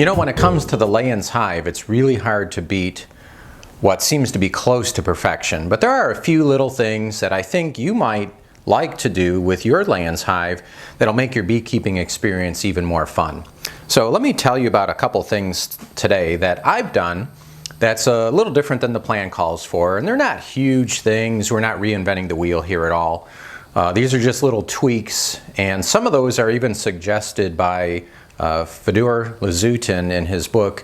You know, when it comes to the Layens Hive, it's really hard to beat what seems to be close to perfection. But there are a few little things that I think you might like to do with your Layens Hive that'll make your beekeeping experience even more fun. So let me tell you about a couple things today that I've done that's a little different than the plan calls for. And they're not huge things. We're not reinventing the wheel here at all. These are just little tweaks, and some of those are even suggested by Fedor Lazutin in his book,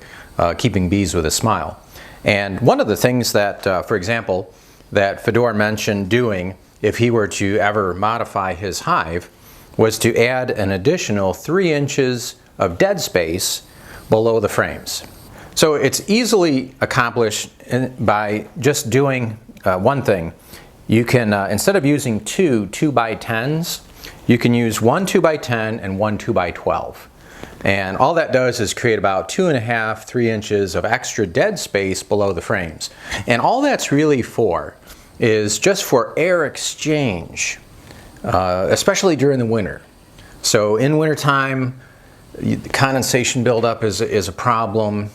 Keeping Bees with a Smile. And one of the things that, for example, that Fedor mentioned doing if he were to ever modify his hive was to add an additional 3 inches of dead space below the frames. So it's easily accomplished by just doing one thing. You can, instead of using two 2x10s, you can use one 2x10 and one 2x12. And all that does is create about 2.5 to 3 inches of extra dead space below the frames. And all that's really for is just for air exchange, especially during the winter. So in wintertime, condensation buildup is a problem.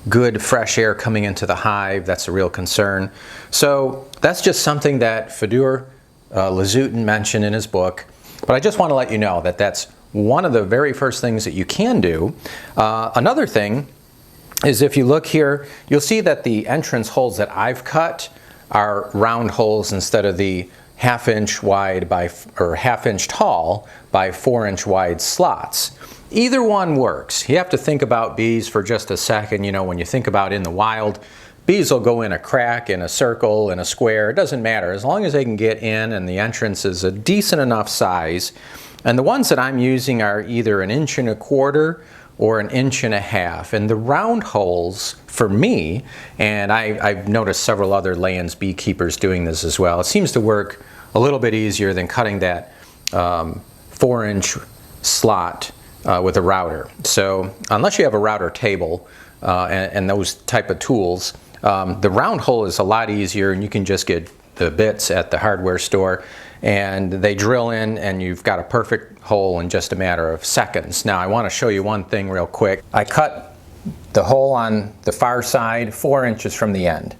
Good fresh air coming into the hive, that's a real concern. So that's just something that Fedor Lazutin mentioned in his book. But I just want to let you know that that's one of the very first things that you can do. Another thing is, if you look here, you'll see that the entrance holes that I've cut are round holes instead of the 1/2 inch wide by, or 1/2 inch tall by 4 inch wide slots. Either one works. You have to think about bees for just a second. You know, when you think about in the wild, bees will go in a crack, in a circle, in a square. It doesn't matter. As long as they can get in and the entrance is a decent enough size. And the ones that I'm using are either 1 1/4 inches or 1.5 inches. And the round holes, for me, and I've noticed several other Layens beekeepers doing this as well, it seems to work a little bit easier than cutting that 4-inch slot with a router. So unless you have a router table and those type of tools, the round hole is a lot easier, and you can just get the bits at the hardware store and they drill in and you've got a perfect hole in just a matter of seconds. Now I want to show you one thing real quick. I cut the hole on the far side 4 inches from the end.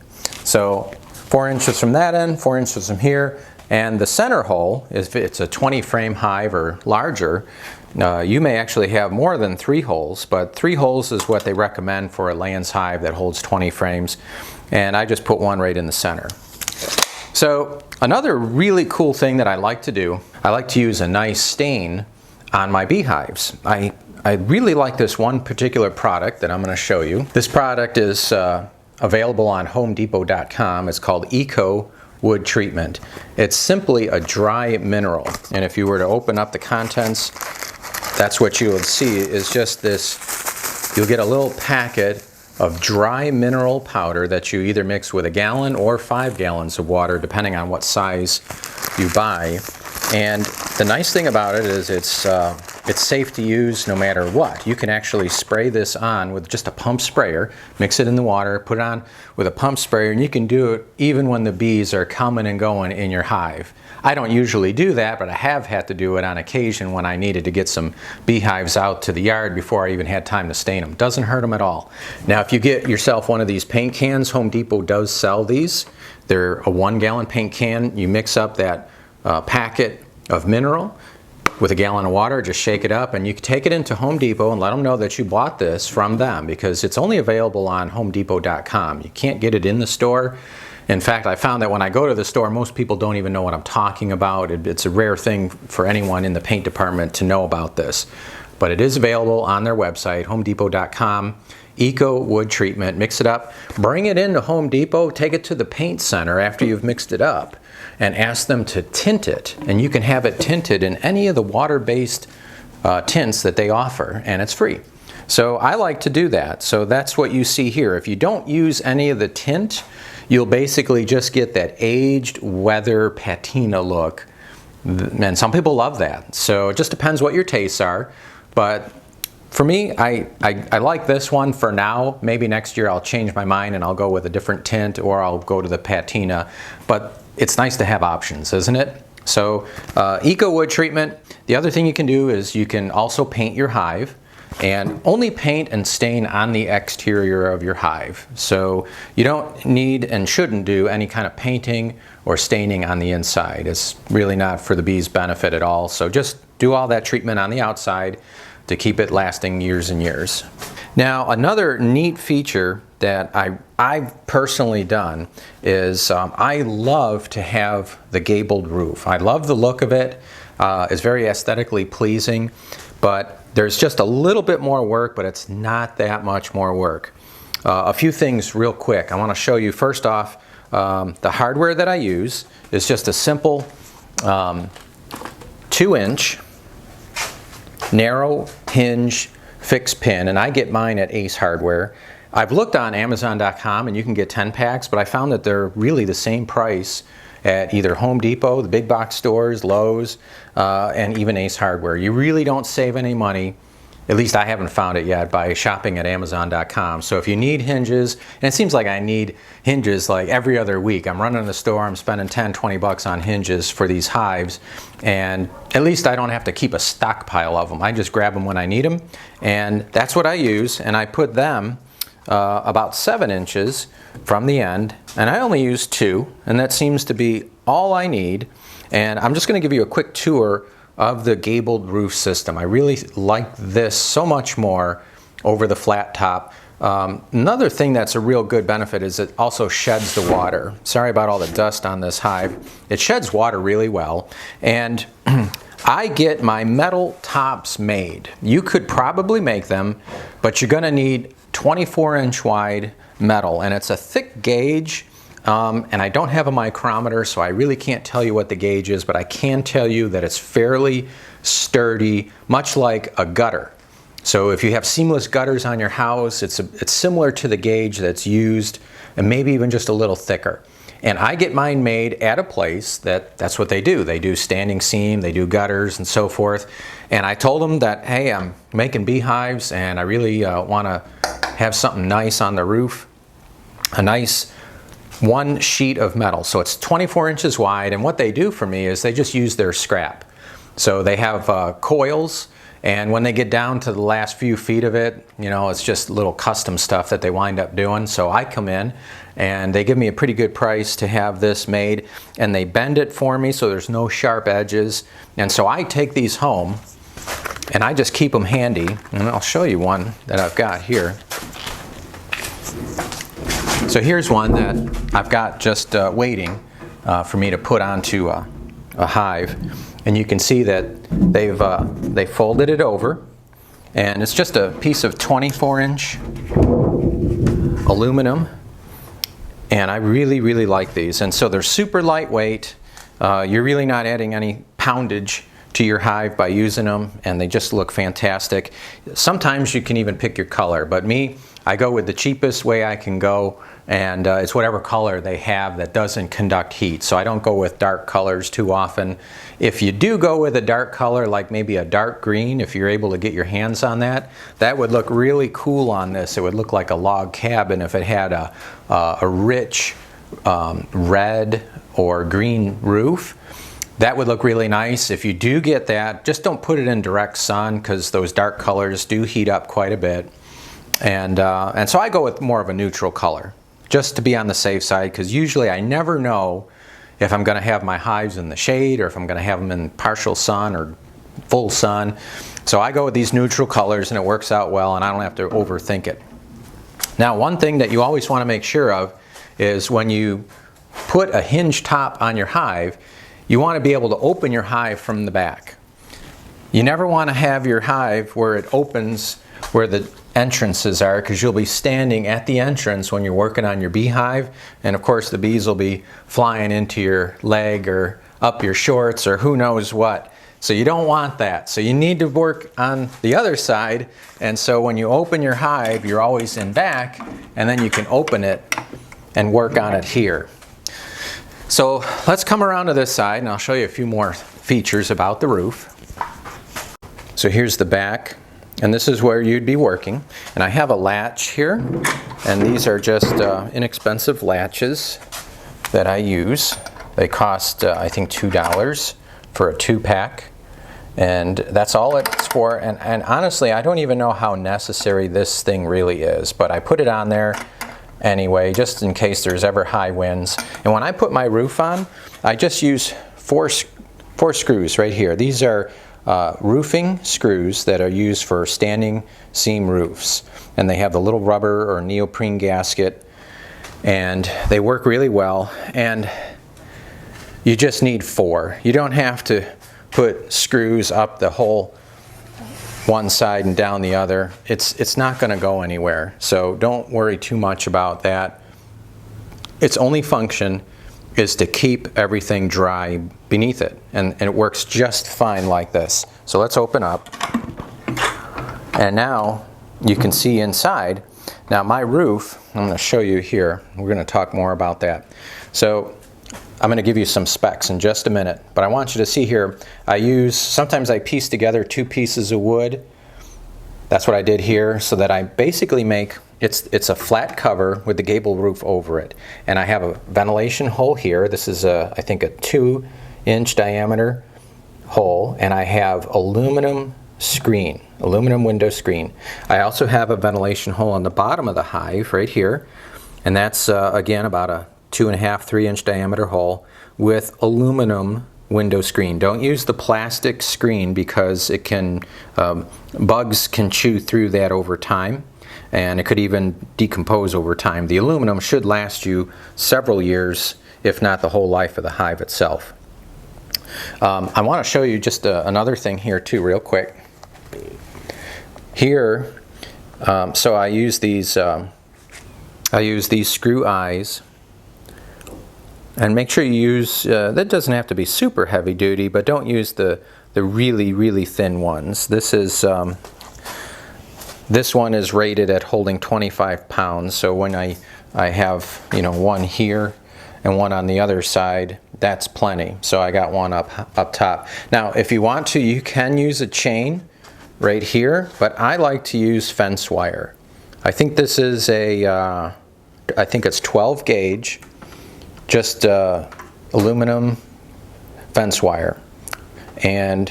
So 4 inches from that end, 4 inches from here, and the center hole, if it's a 20 frame hive or larger, you may actually have more than 3 holes, but 3 holes is what they recommend for a Layens hive that holds 20 frames, and I just put one right in the center. So another really cool thing that I like to do, I like to use a nice stain on my beehives. I really like this one particular product that I'm going to show you. This product is available on homedepot.com. It's called Eco Wood Treatment. It's simply a dry mineral, and if you were to open up the contents, that's what you would see is just this. You'll get a little packet of dry mineral powder that you either mix with 1 gallon or 5 gallons of water, depending on what size you buy. And the nice thing about it is it's safe to use no matter what. You can actually spray this on with just a pump sprayer, mix it in the water, put it on with a pump sprayer, and you can do it even when the bees are coming and going in your hive. I don't usually do that, but I have had to do it on occasion when I needed to get some beehives out to the yard before I even had time to stain them. Doesn't hurt them at all. Now, if you get yourself one of these paint cans, Home Depot does sell these. They're a 1 gallon paint can. You mix up that packet of mineral with 1 gallon of water, just shake it up, and you can take it into Home Depot and let them know that you bought this from them, because it's only available on homedepot.com. You can't get it in the store. In fact, I found that when I go to the store, most people don't even know what I'm talking about. It's a rare thing for anyone in the paint department to know about this. But it is available on their website, homedepot.com. Eco Wood Treatment. Mix it up, bring it into Home Depot, take it to the paint center after you've mixed it up, and ask them to tint it. And you can have it tinted in any of the water-based tints that they offer, and it's free. So I like to do that. So that's what you see here. If you don't use any of the tint, you'll basically just get that aged weather patina look. And some people love that. So it just depends what your tastes are. But for me, I like this one for now. Maybe next year I'll change my mind and I'll go with a different tint, or I'll go to the patina. But it's nice to have options, isn't it? So Eco Wood Treatment. The other thing you can do is you can also paint your hive. and only paint and stain on the exterior of your hive. So you don't need and shouldn't do any kind of painting or staining on the inside. It's really not for the bees' benefit at all. So just do all that treatment on the outside to keep it lasting years and years. Now, another neat feature that I've personally done is I love to have the gabled roof. I love the look of it. It's very aesthetically pleasing, but there's just a little bit more work, but it's not that much more work. A few things real quick. I want to show you first off the hardware that I use is just a simple 2-inch narrow hinge fixed pin, and I get mine at Ace Hardware. I've looked on Amazon.com and you can get 10 packs, but I found that they're really the same price at either Home Depot, the big box stores, Lowe's, and even Ace Hardware. You really don't save any money, at least I haven't found it yet, by shopping at Amazon.com. So if you need hinges, and it seems like I need hinges like every other week. I'm running to the store, I'm spending 10, 20 bucks on hinges for these hives, and at least I don't have to keep a stockpile of them. I just grab them when I need them, and that's what I use, and I put them about 7 inches from the end, and I only use 2, and that seems to be all I need. And I'm just going to give you a quick tour of the gabled roof system. I really like this so much more over the flat top. Another thing that's a real good benefit is it also sheds the water. Sorry about all the dust on this hive. It sheds water really well, and I get my metal tops made. You could probably make them, but you're going to need 24-inch wide metal, and it's a thick gauge, and I don't have a micrometer, so I really can't tell you what the gauge is, but I can tell you that it's fairly sturdy, much like a gutter. So if you have seamless gutters on your house, it's similar to the gauge that's used, and maybe even just a little thicker. And I get mine made at a place that's what they do. They do standing seam, they do gutters and so forth. And I told them that, hey, I'm making beehives and I really want to have something nice on the roof. A nice 1 sheet of metal. So it's 24 inches wide, and what they do for me is they just use their scrap. So they have coils, and when they get down to the last few feet of it, you know, it's just little custom stuff that they wind up doing. So I come in and they give me a pretty good price to have this made, and they bend it for me so there's no sharp edges. And so I take these home and I just keep them handy, and I'll show you one that I've got here. So here's one that I've got just waiting for me to put onto a hive, and you can see that they folded it over, and it's just a piece of 24-inch aluminum, and I really like these. And so they're super lightweight. You're really not adding any poundage to your hive by using them, and they just look fantastic. Sometimes you can even pick your color, but me, I go with the cheapest way I can go, and it's whatever color they have that doesn't conduct heat. So I don't go with dark colors too often. If you do go with a dark color, like maybe a dark green, if you're able to get your hands on that, that would look really cool on this. It would look like a log cabin if it had a rich red or green roof. That would look really nice. If you do get that, just don't put it in direct sun, because those dark colors do heat up quite a bit. And so I go with more of a neutral color, just to be on the safe side, because usually I never know if I'm going to have my hives in the shade or if I'm going to have them in partial sun or full sun. So I go with these neutral colors, and it works out well, and I don't have to overthink it. Now, one thing that you always want to make sure of is when you put a hinge top on your hive, you want to be able to open your hive from the back. You never want to have your hive where it opens where the entrances are, because you'll be standing at the entrance when you're working on your beehive, and of course the bees will be flying into your leg or up your shorts or who knows what. So you don't want that. So you need to work on the other side, and so when you open your hive, you're always in back, and then you can open it and work on it here. So let's come around to this side, and I'll show you a few more features about the roof. So here's the back, and this is where you'd be working. And I have a latch here, and these are just inexpensive latches that I use. They cost, I think, $2 for a 2-pack. And that's all it's for. And honestly, I don't even know how necessary this thing really is, but I put it on there anyway, just in case there's ever high winds. And when I put my roof on, I just use four screws right here. These are roofing screws that are used for standing seam roofs. And they have the little rubber or neoprene gasket, and they work really well. And you just need 4. You don't have to put screws up the whole one side and down the other. It's not going to go anywhere, so don't worry too much about that. Its only function is to keep everything dry beneath it, and it works just fine like this. So let's open up, and now you can see inside. Now my roof, I'm going to show you here. We're going to talk more about that. So I'm going to give you some specs in just a minute, but I want you to see here, sometimes I piece together 2 pieces of wood. That's what I did here, so that I basically make, it's a flat cover with the gable roof over it. And I have a ventilation hole here. This is I think a 2-inch diameter hole, and I have aluminum window screen. I also have a ventilation hole on the bottom of the hive right here, and that's again about a 2.5–3-inch diameter hole with aluminum window screen. Don't use the plastic screen because it can bugs can chew through that over time, and it could even decompose over time. The aluminum should last you several years, if not the whole life of the hive itself. I want to show you just another thing here too, real quick. Here, so I use these screw eyes. And make sure you use, that doesn't have to be super heavy duty, but don't use the really, really thin ones. This one is rated at holding 25 pounds. So when I have, one here and one on the other side, that's plenty. So I got one up top. Now, if you want to, you can use a chain right here, but I like to use fence wire. I think this is I think it's 12 gauge. Just aluminum fence wire, and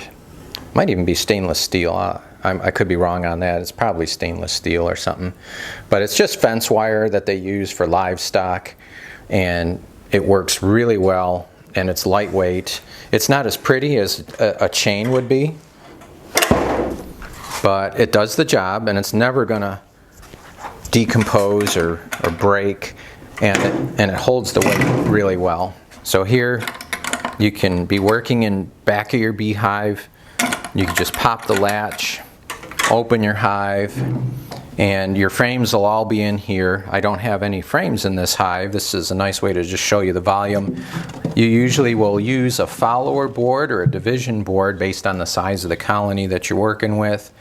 might even be stainless steel. I could be wrong on that. It's probably stainless steel or something, but it's just fence wire that they use for livestock, and it works really well, and it's lightweight. It's not as pretty as a chain would be, but it does the job, and it's never gonna decompose or break. And it holds the weight really well. So here you can be working in back of your beehive. You can just pop the latch, open your hive, and your frames will all be in here. I don't have any frames in this hive. This is a nice way to just show you the volume. You usually will use a follower board or a division board based on the size of the colony that you're working with.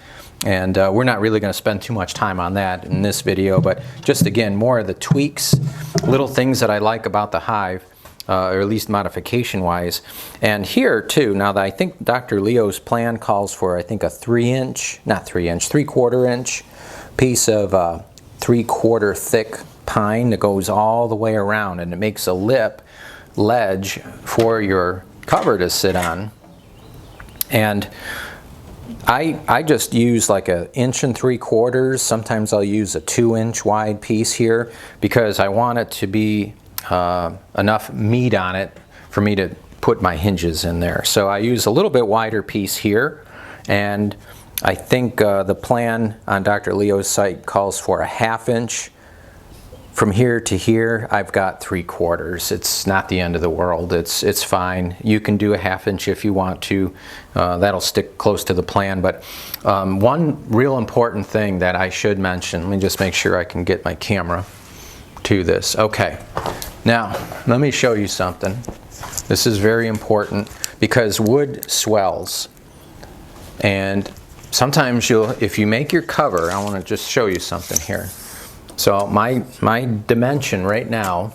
And we're not really going to spend too much time on that in this video, but just again, more of the tweaks, little things that I like about the hive, or at least modification-wise. And here too, now that I think Dr. Leo's plan calls for, I think a 3/4 inch piece of 3/4 thick pine that goes all the way around, and it makes a ledge for your cover to sit on. And I just use like 1 3/4 inch. Sometimes I'll use a 2-inch wide piece here because I want it to be enough meat on it for me to put my hinges in there. So I use a little bit wider piece here, and I think the plan on Dr. Leo's site calls for a 1/2 inch. From here to here, I've got 3/4. It's not the end of the world. It's fine. You can do a 1/2 inch if you want to. That'll stick close to the plan. But one real important thing that I should mention, let me just make sure I can get my camera to this. Okay, now let me show you something. This is very important because wood swells. And sometimes if you make your cover, I want to just show you something here. So my dimension right now,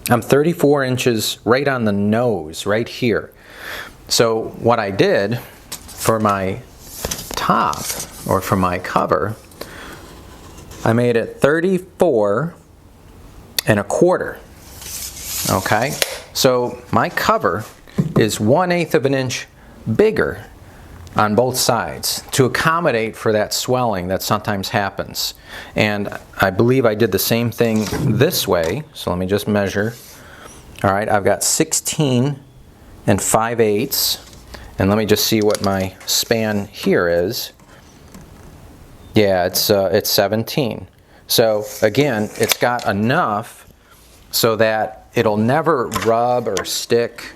I'm 34 inches right on the nose, right here. So what I did for my top, or for my cover, I made it 34.25. Okay? So my cover is 1/8 of an inch bigger on both sides to accommodate for that swelling that sometimes happens. And I believe I did the same thing this way, so let me just measure. All right, I've got 16 and 5/8, and let me just see what my span here is. Yeah, it's 17. So again, it's got enough so that it'll never rub or stick.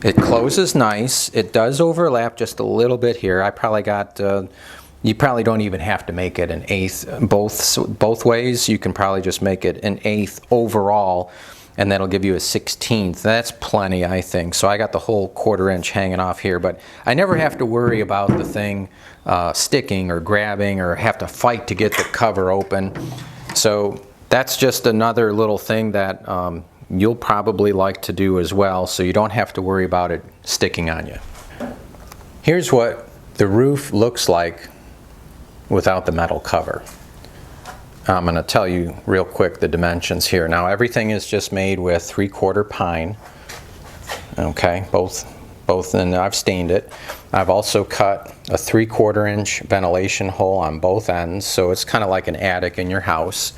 It closes nice. It does overlap just a little bit here. I probably got, you probably don't even have to make it an eighth both ways. You can probably just make it an eighth overall, and that'll give you a 16th. That's plenty, I think. So I got the whole 1/4 inch hanging off here, but I never have to worry about the thing sticking or grabbing or have to fight to get the cover open. So that's just another little thing that you'll probably like to do as well, so you don't have to worry about it sticking on you. Here's what the roof looks like without the metal cover. I'm going to tell you real quick the dimensions here. Now everything is just made with 3/4 pine. Okay, both, and I've stained it. I've also cut a 3/4 inch ventilation hole on both ends, so it's kind of like an attic in your house.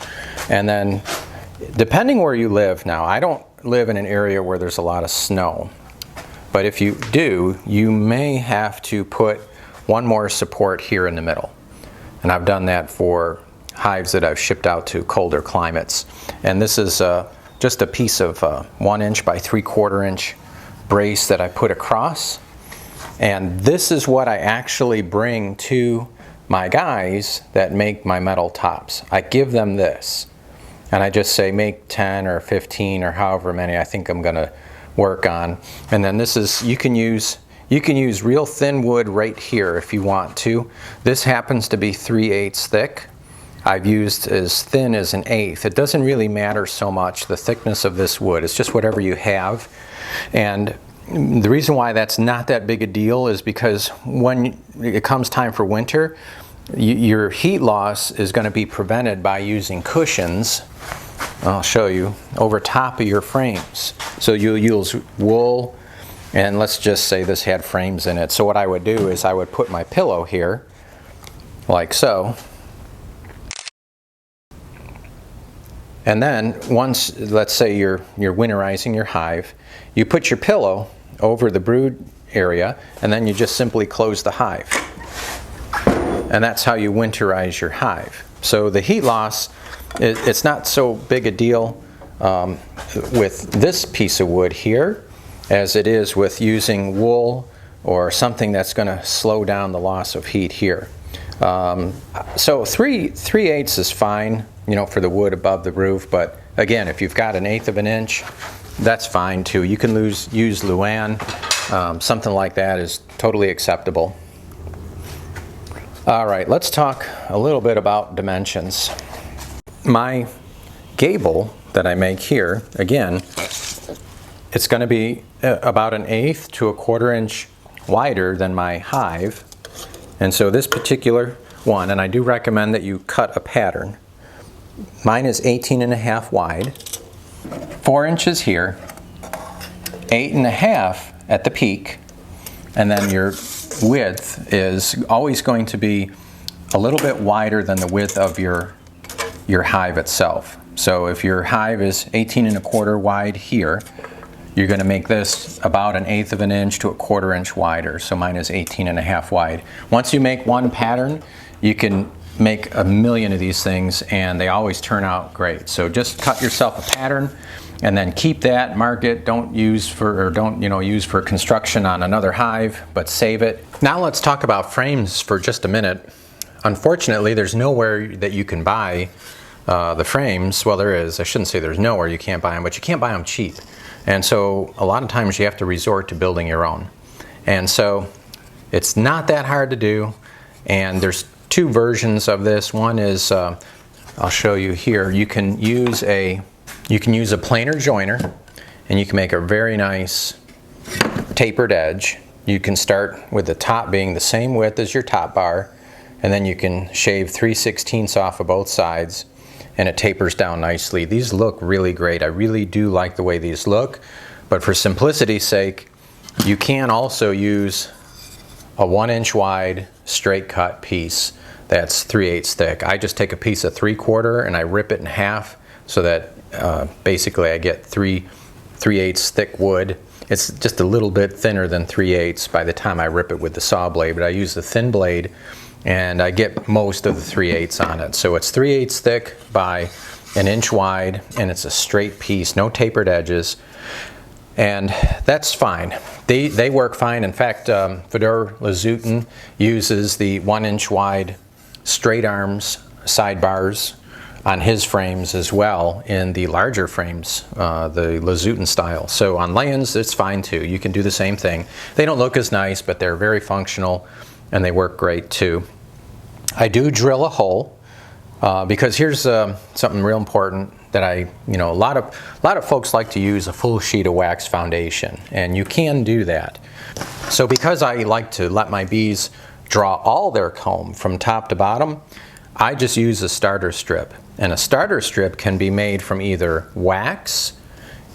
And then depending where you live now, I don't live in an area where there's a lot of snow, but if you do, you may have to put one more support here in the middle. And I've done that for hives that I've shipped out to colder climates. And this is just a piece of 1 inch by 3/4 inch brace that I put across. And this is what I actually bring to my guys that make my metal tops. I give them this. And I just say make 10 or 15 or however many I think I'm gonna work on. And then this is, you can use real thin wood right here if you want to. This happens to be 3/8 thick. I've used as thin as an 1/8. It doesn't really matter so much the thickness of this wood. It's just whatever you have. And the reason why that's not that big a deal is because when it comes time for winter, your heat loss is going to be prevented by using cushions, I'll show you, over top of your frames. So you'll use wool, and let's just say this had frames in it. So what I would do is I would put my pillow here, like so. And then once, let's say you're winterizing your hive, you put your pillow over the brood area, and then you just simply close the hive. And that's how you winterize your hive. So the heat loss, it's not so big a deal with this piece of wood here as it is with using wool or something that's going to slow down the loss of heat here. So 3/8 is fine, you know, for the wood above the roof, but again, if you've got an 1/8 of an inch, that's fine too. You can use Luan, something like that is totally acceptable. All right, let's talk a little bit about dimensions. My gable that I make here, again, it's going to be about an 1/8 to a 1/4 inch wider than my hive. And so this particular one, and I do recommend that you cut a pattern. Mine is 18.5 wide, 4 inches here, 8.5 at the peak, and then your width is always going to be a little bit wider than the width of your hive itself. So if your hive is 18.25 wide here, you're going to make this about an 1/8 of an inch to a 1/4 inch wider. So mine is 18.5 wide. Once you make one pattern, you can make a million of these things, and they always turn out great. So just cut yourself a pattern, and then keep that, mark it. Don't use for construction on another hive, but save it. Now let's talk about frames for just a minute. Unfortunately, there's nowhere that you can buy the frames. Well, there is. I shouldn't say there's nowhere you can't buy them, but you can't buy them cheap. And so a lot of times you have to resort to building your own. And so it's not that hard to do. And there's two versions of this. One is, I'll show you here. You can use a planer joiner, and you can make a very nice tapered edge. You can start with the top being the same width as your top bar, and then you can shave 3/16 off of both sides, and it tapers down nicely. These look really great. I really do like the way these look, but for simplicity's sake, you can also use a 1-inch wide straight cut piece that's 3/8 thick. I just take a piece of 3/4 and I rip it in half so that basically I get 3/8 thick wood. It's just a little bit thinner than 3/8 by the time I rip it with the saw blade, but I use the thin blade and I get most of the 3/8 on it. So it's 3/8 thick by 1 inch wide, and it's a straight piece, no tapered edges, and that's fine. They work fine. In fact, Fedor Lazutin uses the 1-inch wide straight arms sidebars on his frames as well in the larger frames, the Lazutin style. So on Layens, it's fine too. You can do the same thing. They don't look as nice, but they're very functional and they work great too. I do drill a hole because here's something real important that a lot of folks like to use a full sheet of wax foundation, and you can do that. So because I like to let my bees draw all their comb from top to bottom, I just use a starter strip. And a starter strip can be made from either wax,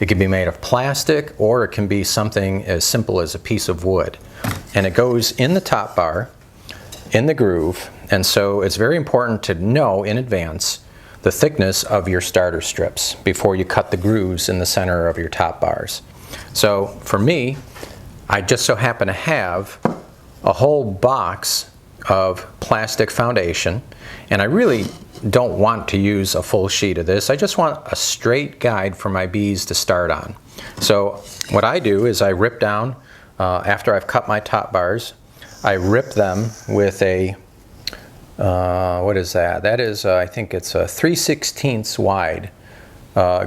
it can be made of plastic, or it can be something as simple as a piece of wood. And it goes in the top bar, in the groove, and so it's very important to know in advance the thickness of your starter strips before you cut the grooves in the center of your top bars. So for me, I just so happen to have a whole box of plastic foundation, and I really don't want to use a full sheet of this. I just want a straight guide for my bees to start on. So what I do is I rip down, after I've cut my top bars, I rip them with a, what is that? That is, I think it's a 3/16 wide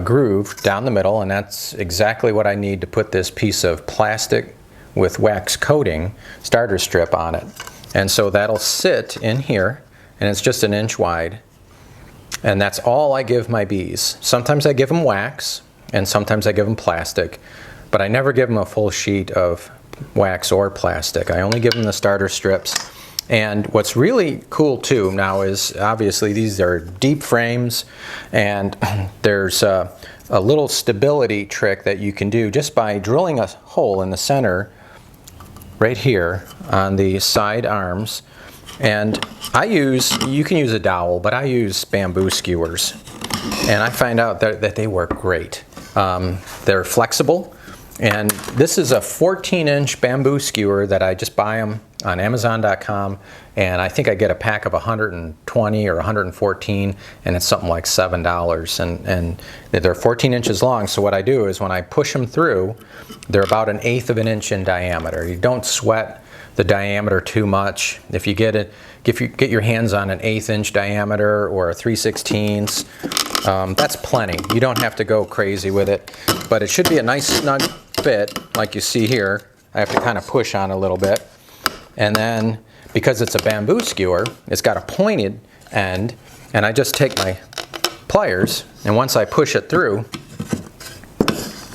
groove down the middle, and that's exactly what I need to put this piece of plastic with wax coating starter strip on it. And so that'll sit in here, and it's just 1 inch wide. And that's all I give my bees. Sometimes I give them wax, and sometimes I give them plastic, but I never give them a full sheet of wax or plastic. I only give them the starter strips. And what's really cool too now is obviously these are deep frames, and there's a little stability trick that you can do just by drilling a hole in the center right here on the side arms. And you can use a dowel, but I use bamboo skewers, and I find out that they work great. They're flexible, and this is a 14-inch bamboo skewer that I just buy them on Amazon.com, and I think I get a pack of 120 or 114, and it's something like $7, and they're 14 inches long. So what I do is when I push them through, they're about 1/8 of an inch in diameter. You don't sweat the diameter too much. If you get your hands on an 1/8 inch diameter or a 3/16, that's plenty. You don't have to go crazy with it, but it should be a nice snug fit like you see here. I have to kind of push on a little bit, and then because it's a bamboo skewer, it's got a pointed end, and I just take my pliers, and once I push it through,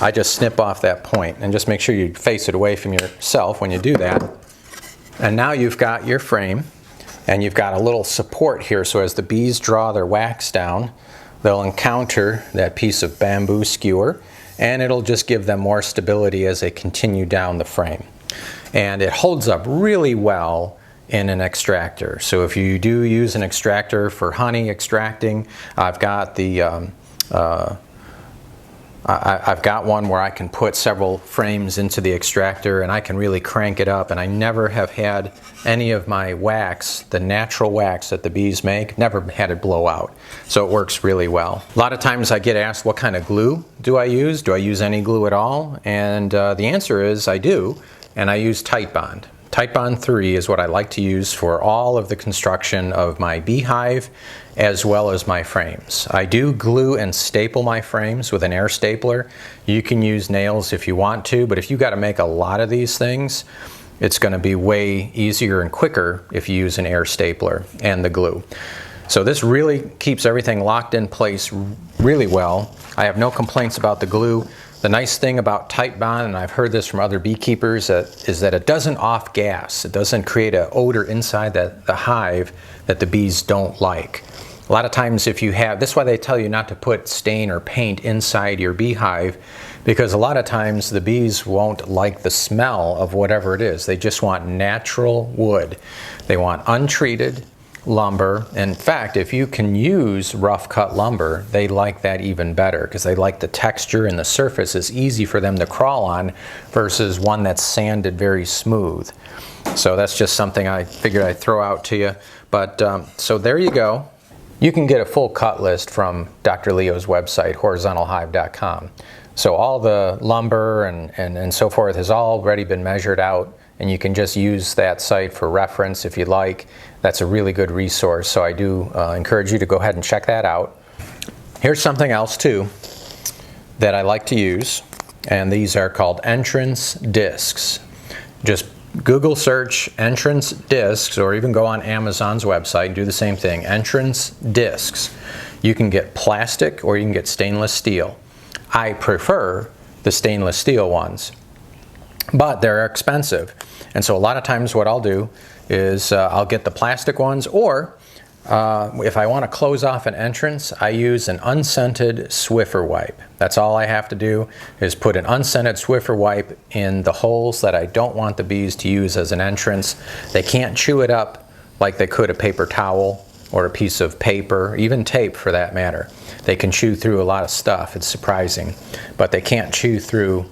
I just snip off that point, and just make sure you face it away from yourself when you do that. And now you've got your frame, and you've got a little support here, so as the bees draw their wax down, they'll encounter that piece of bamboo skewer, and it'll just give them more stability as they continue down the frame. And it holds up really well in an extractor. So if you do use an extractor for honey extracting, I've got the I've got one where I can put several frames into the extractor, and I can really crank it up, and I never have had any of my wax, the natural wax that the bees make, never had it blow out. So it works really well. A lot of times I get asked, what kind of glue do I use? Do I use any glue at all? And the answer is I do, and I use Titebond. Titebond 3 is what I like to use for all of the construction of my beehive as well as my frames. I do glue and staple my frames with an air stapler. You can use nails if you want to, but if you got to make a lot of these things, it's going to be way easier and quicker if you use an air stapler and the glue. So this really keeps everything locked in place really well. I have no complaints about the glue. The nice thing about Titebond, and I've heard this from other beekeepers, is that it doesn't off-gas. It doesn't create an odor inside the hive that the bees don't like. A lot of times if you have, that's why they tell you not to put stain or paint inside your beehive, because a lot of times the bees won't like the smell of whatever it is. They just want natural wood. They want untreated lumber. In fact, if you can use rough cut lumber, they like that even better because they like the texture and the surface is easy for them to crawl on versus one that's sanded very smooth. So that's just something I figured I'd throw out to you. But so there you go. You can get a full cut list from Dr. Leo's website, horizontalhive.com. So all the lumber and so forth has already been measured out, and you can just use that site for reference if you'd like. That's a really good resource, so I do encourage you to go ahead and check that out. Here's something else too that I like to use, and these are called entrance discs. Just Google search entrance discs, or even go on Amazon's website and do the same thing, entrance discs. You can get plastic or you can get stainless steel. I prefer the stainless steel ones, but they're expensive. And so a lot of times what I'll do is I'll get the plastic ones, or if I want to close off an entrance, I use an unscented Swiffer wipe. That's all I have to do is put an unscented Swiffer wipe in the holes that I don't want the bees to use as an entrance. They can't chew it up like they could a paper towel or a piece of paper, even tape for that matter. They can chew through a lot of stuff, it's surprising, but they can't chew through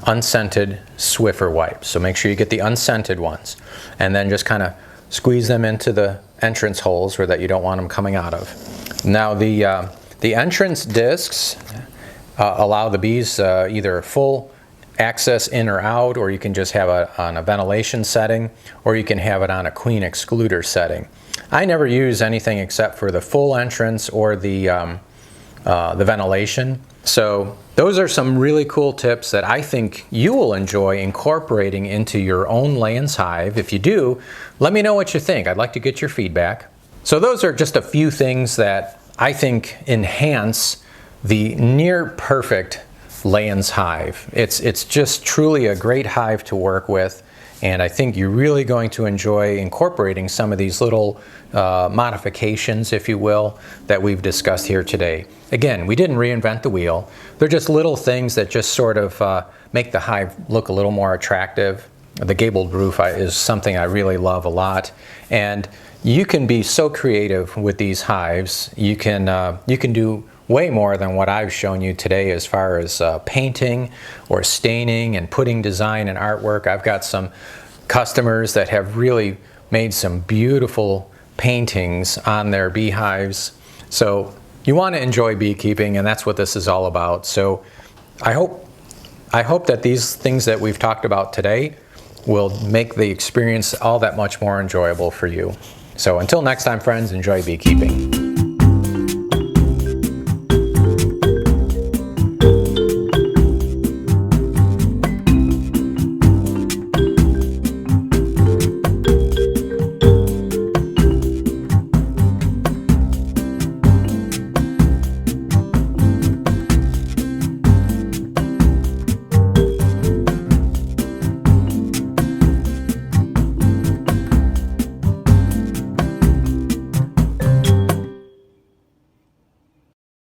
unscented Swiffer wipes. So make sure you get the unscented ones, and then just kind of squeeze them into the entrance holes where that you don't want them coming out of. Now the entrance discs allow the bees either full access in or out, or you can just have it on a ventilation setting, or you can have it on a queen excluder setting. I never use anything except for the full entrance or the ventilation. So those are some really cool tips that I think you will enjoy incorporating into your own Layens hive. If you do, let me know what you think. I'd like to get your feedback. So those are just a few things that I think enhance the near perfect Layens hive. It's just truly a great hive to work with, and I think you're really going to enjoy incorporating some of these little modifications, if you will, that we've discussed here today. Again, we didn't reinvent the wheel. They're just little things that just sort of make the hive look a little more attractive. The gabled roof is something I really love a lot, and you can be so creative with these hives. You can do way more than what I've shown you today as far as painting or staining and putting design and artwork. I've got some customers that have really made some beautiful paintings on their beehives. So you want to enjoy beekeeping, and that's what this is all about. So I hope that these things that we've talked about today will make the experience all that much more enjoyable for you. So until next time, friends, enjoy beekeeping.